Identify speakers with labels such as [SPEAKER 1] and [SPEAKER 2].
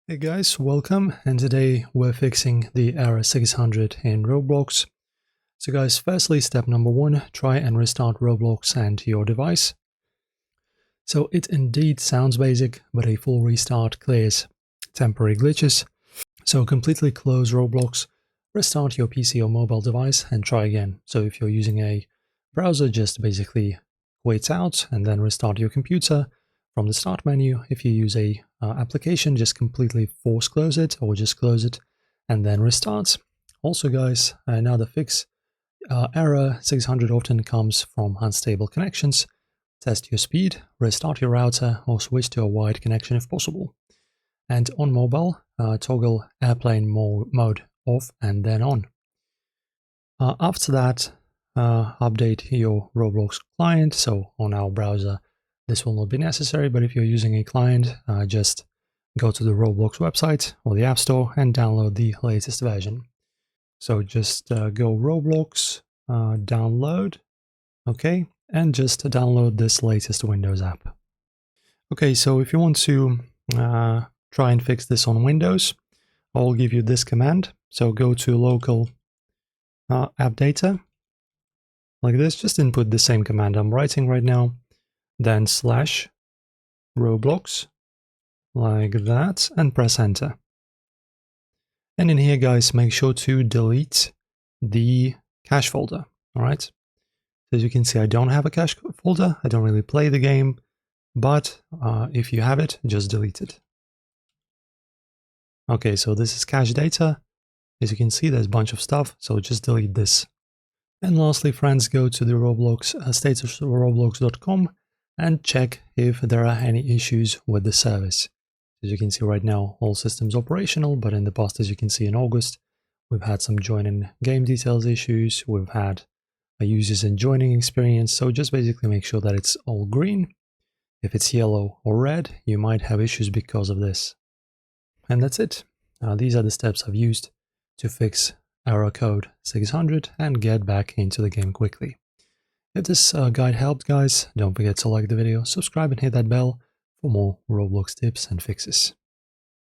[SPEAKER 1] Hey guys, welcome, and today we're fixing the error 600 in Roblox. So guys, firstly, step number one, try and restart Roblox and your device. So it indeed sounds basic, but a full restart clears temporary glitches. So completely close Roblox, restart your PC or mobile device and try again. So if you're using a browser, just basically quit out and then restart your computer from the start menu. If you use a application, just completely force close it or just close it and then restart. Also guys, another fix, error 600 often comes from unstable connections. Test your speed, restart your router or switch to a wide connection if possible. And on mobile, toggle airplane mode off and then on. After that, update your Roblox client. So on our browser, this will not be necessary, but if you're using a client, just go to the Roblox website or the App Store and download the latest version. So just go Roblox, download, okay, and just download this latest Windows app. Okay, so if you want to try and fix this on Windows, I'll give you this command. So go to local app data, like this, just input the same command I'm writing right now, then slash Roblox, like that, and press enter. And in here, guys, make sure to delete the cache folder, all right? As you can see, I don't have a cache folder, I don't really play the game, but if you have it, just delete it. Okay, so this is cache data. As you can see, there's a bunch of stuff, so just delete this. And lastly, friends, go to the Roblox status of roblox.com and check if there are any issues with the service. As you can see right now, all systems operational, but in the past, as you can see in August, we've had some join-in game details issues, we've had a users and joining experience, so just basically make sure that it's all green. If it's yellow or red, you might have issues because of this. And that's it. These are the steps I've used to fix error code 600 and get back into the game quickly. If this guide helped, guys, don't forget to like the video, subscribe and hit that bell for more Roblox tips and fixes.